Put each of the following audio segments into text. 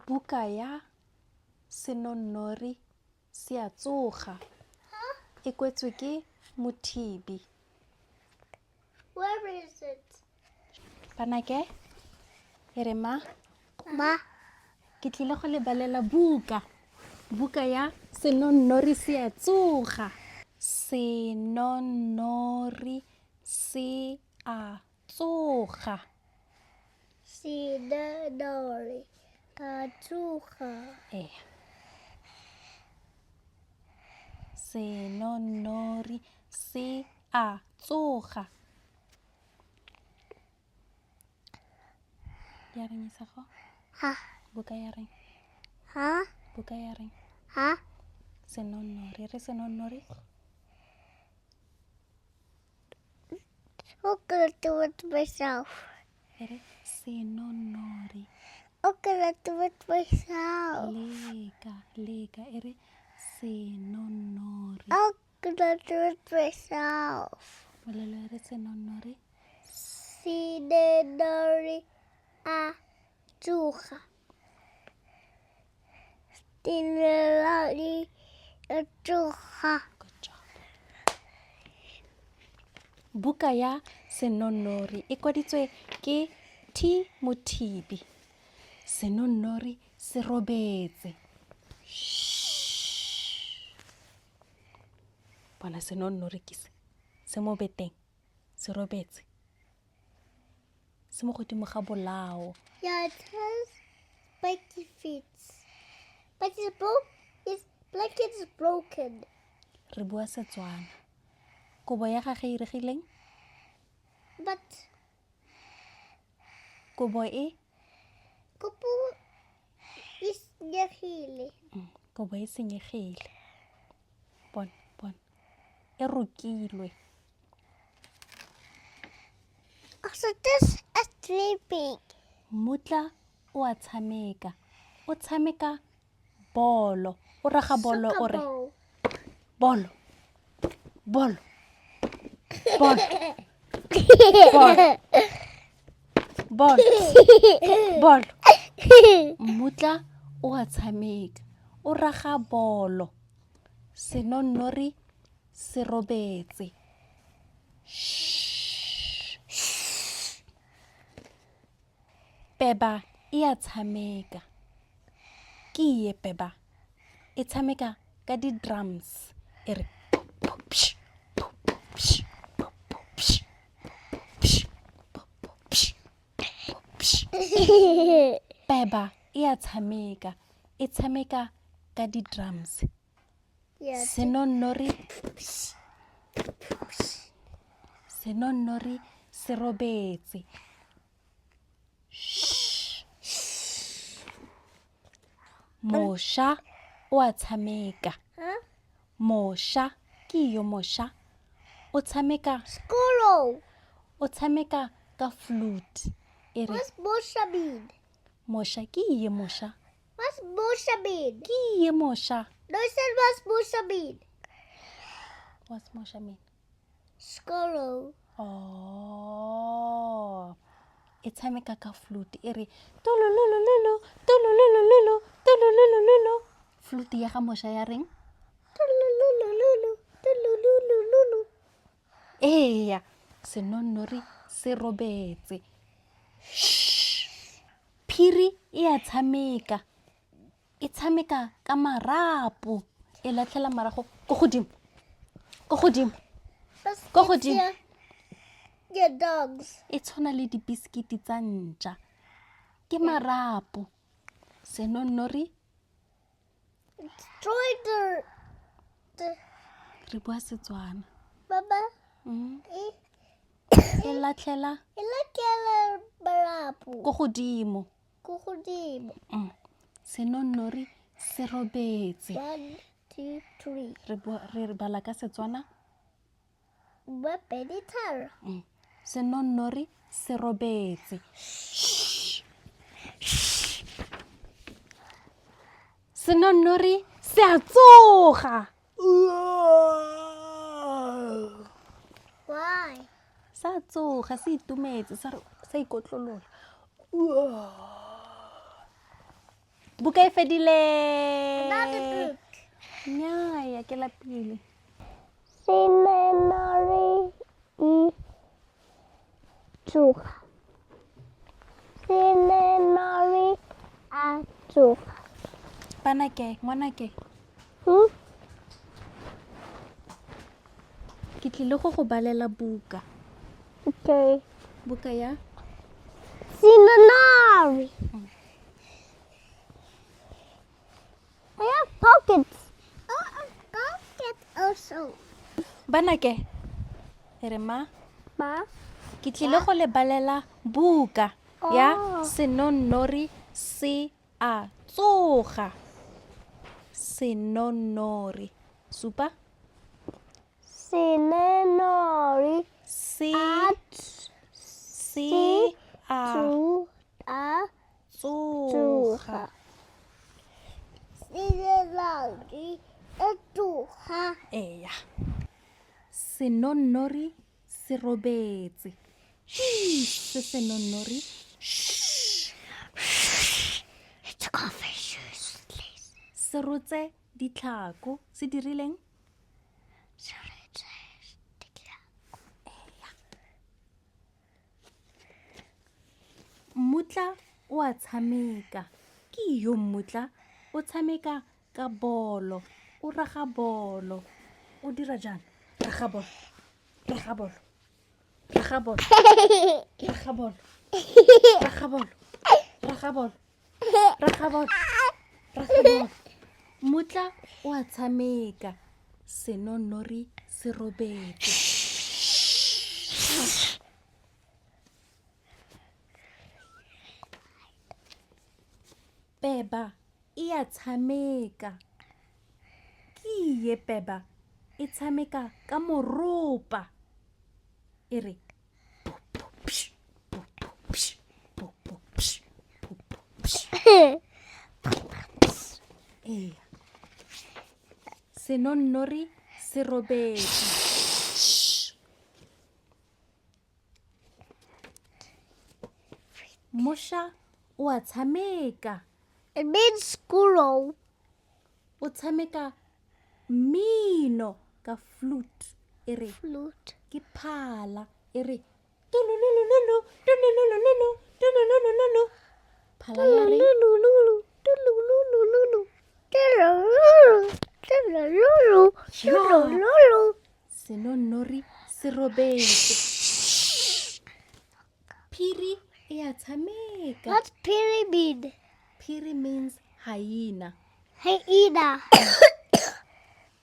buka ya senonori se a tsoga e kwetswe ke mothibi. Where is it? Banake e re ma Ma. ke tlile go le balela buka ya senonori se a tsoga. Senonori se a tsoga. Senonori a tsoga. Senonori se a tsoga. Ya reng isago? Ha. Buka ya reng? Ha. Buka ya reng? Ha. Senonori. Re senonori? I'm gonna do it myself. Re senonori. I'm gonna do it myself. Leka. Re senonori. I'm gonna do it myself. Bolelo re senonori. Senonori a tsoga. Senonori a tsoga. Good job. Buka ya senonori e kwaditswe ke T Mothibi. Senonori se robetse. Bona senonori ke se mo beteng se robetse. Se mo godimo ga bolao. Yeah, it has spiky feet. But his blanket is broken. Re bua Setswana. Kobo ya gagwe e regileng? But Kobo e? Kobo is nyegile. Kobo e senyegile. Bona. E rokilwe. So this is sleeping. Mutla o a tshameka. O tshameka bolo. O raga bolo o re. Bolo. Mutla o a tshameka. O raga bolo. Senonori se robetse. Peba e a tshameka. Ke ye peba. E tshameka ka di-drums. E re. Peba e a tshameka. E tshameka ka di-drums. Yes. Senonori se robetse. Mosha o a tshameka. Huh? Mosha ke yo mosha. O tshameka. Squirrel. O tshameka ka flute. E re. What's Mosha mean? Mosha ke ye mosha. What's Mosha mean? Ke ye mosha. No, I said what's Mosha mean? What's mosha mean? Squirrel. Oh. E tshameka ka flute. E re. Tululululu, tululululu, tululululu. Flute ya ga mosha ya reng? Tululululu, tululululu. Eya. Senonori se robetse. Phiri e a tshameka. E tshameka ka marapo. E latlhela marago ko godimo. Go godimo. Yeah, dogs. E tshwana le dibiskiti tsa ntja. Ke marapo. Senonori. Destroy the Re bua Setswana. Mama. E latlhela Ilakela marapo. ko godimo. Go godimo. Senonori se robetse. 1, 2, 3. Re bala ka Setswana. Pedi tharo. Senonori se robetse. Senonori se a tsoga. Why? Sa tsoga se itumetse sa ikotlolola. Buka e fedile. Another book. Nnyaa, ke la pele. Sinenori I tsoga. Sinenori a tsoga. Banake, ngwanake. Ke tlile go balela buka. Okay. Buka ya? Sinenori. I have pockets. Oh, a pocket also. Banake. Ere ma, Ma? ke tlile go le balela buka ya Oh. senonori se a tsoga. Senonori. Supa? Sinenori Se a se a tsoga. tsoga. Sinenori a tsoga. Eya. Senonori se robetse. Se senonori. It's a coffee shoes, please. Se rotse ditlhako. Se dirileng? Mmutla o a tshameka. Ke yo mmutla? O tshameka ka bolo. O raga bolo. O dira jang? Raga bolo. Raga bolo. Raga bolo. Raga bolo. Raga bolo. Raga bolo. Raga bolo. Raga bolo. Mmutla o a tshameka. Senonori se robetse. Peba e a tshameka. Ke ye peba e tshameka ka moropa. E re Eya. Senonori se robetse. Mosha o a tshameka. It means squirrel. O tshameka mmino ka flute. E re Flute. ke phala. E re tululululu, tululululu, tululululu. Phala ya re Tulululu, tulululu, tulululu, tulululu, tulululu. Senonori se robetse. Phiri e a tshameka. What's pyramid? Phiri means hyena. Hyena.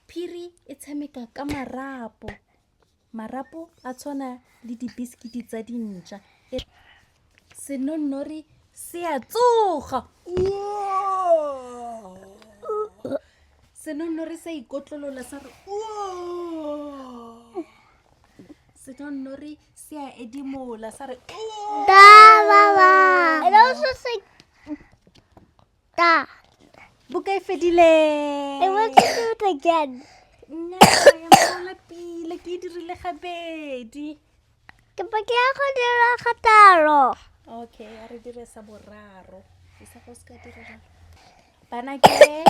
Phiri e tshameka ka marapo. Marapo a tshwana le dibiskiti tsa dintja. Senonori se a tsoga. Senonori se ikotlolola sa re Senonori se a edimola sa re Da, ba, ba. It also say da. Buka e fedile. I want to do it again. Nnyaa, ya mola pila ke e dirile gabedi. Ke pa ke ya go dira gataro. Okay, a re dire sa boraro. Isa go ska dira jang. Bana ke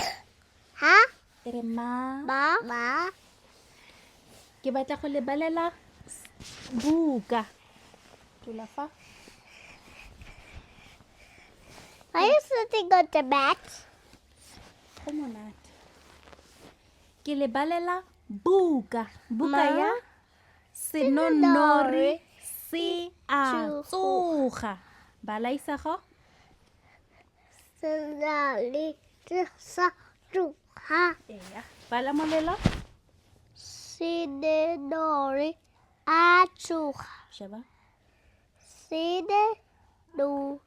Ha? e re ma. Ba. Ba. Ke batla go le balela buka. Tula fa. Why are you sitting on the mat? Go monate. Ke le balela buka. Buka Ma. ya senonori se a Tsoga. tsoga. Bala isago. Senali sa tsoga. Eya. Bala molela. Sinenori a tsoga. Sheba. Sinenori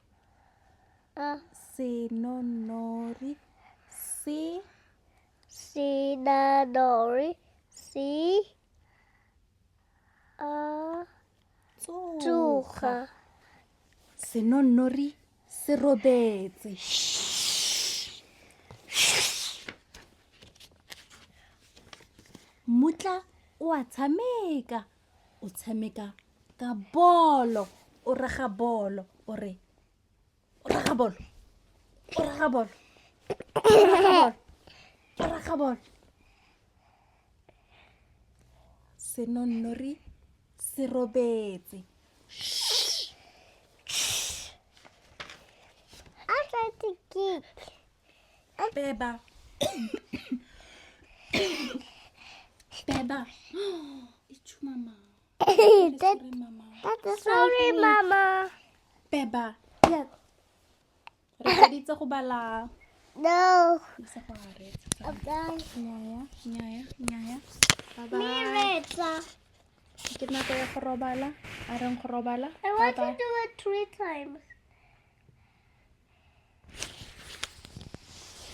Senonori se Sinenori si tsoga. tsoga. Senonori se robetse. Mmutla o a tshameka. O tshameka ka bolo. O raga bolo. O re o raga bolo. O raga bolo. raga bolo senonnori se robetse I tried to kick. beba beba ichu mama sorry mama Sorry, Mama. beba ya re feditse go bala No. isa go a reetsa I'm done. Nyaya. Bye-bye. Miretta. Ke nako ya go robala. A reng go robala. I want to Bye-bye. do it 3 times.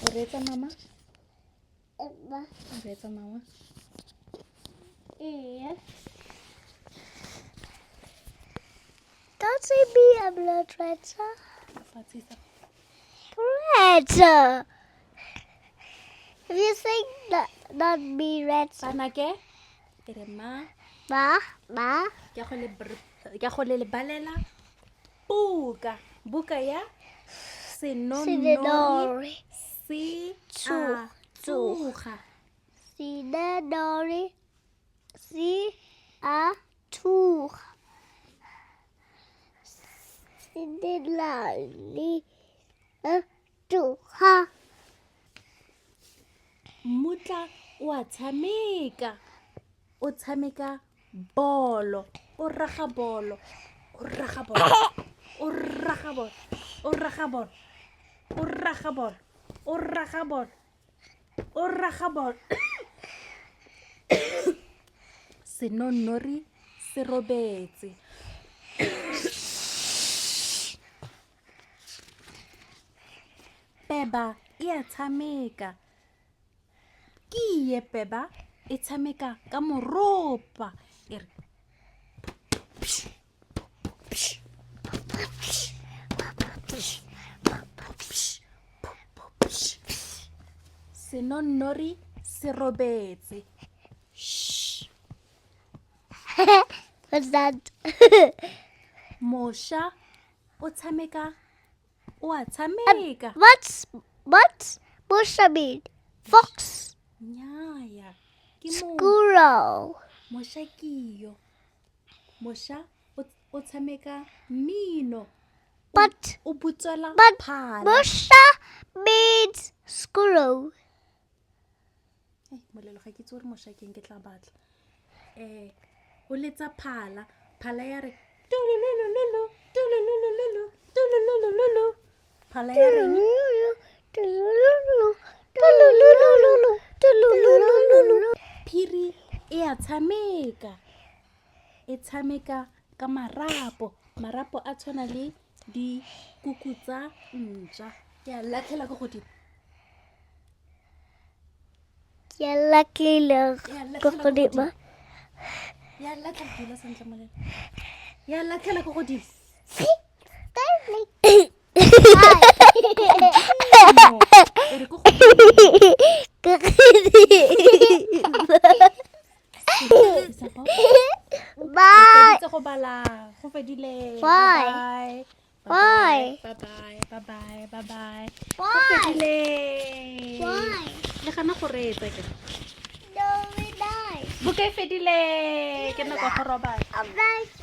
O reetsa mama. Emma. O reetsa mama. Yeah. Don't say me, I'm not Retta. Fatshe sa. Retta. If you say not me, Retta. Bana ke? Ke re ma. Ma. Ke go le lebalela. Buka ya senonnori Sinanori. se Tsuga. tsuga. Sinanori. Si a tuga. Sinanori. A tuga. Mutla o a tshameka. O tshameka bolo. O raga bolo. O raga bolo. O raga bolo. O raga bolo. O raga bolo. O raga bolo. O raga bolo. Senonnori se robetse. Beba e a tshameka. Ke ye beba e tshameka ka moropa. E re senonnori se robetse. What's that? Mosha o tshameka. O a tshameka. What's Busha mean? Fox. Nyaya. Ke mo. Squirrel. Mosha kiyo. Mosha o tshameka mmino. But O butswela But phala. Busha means squirrel. Molelo ga ke itse gore mosha keng ke tla batla. O letsa phala. Phala ya re tululululu tululululu tululululu. Phala ya reng phiri e a tshameka. E tshameka ka marapo. Marapo a tshwana le dikuku tsa ntja. Ke a latlhela go godimo. Ya lucky look. Ya latlhela dula sentle molelo. Ya latlhela go godimo. E re ko Bye. go bala. Go fedile. Bye. Bye. Bye. Bye. Bye. Go fedile. Why? Le gana go reetsa ke. No, we die. Buka e fedile. Ke nako ya go robala. I'm nice.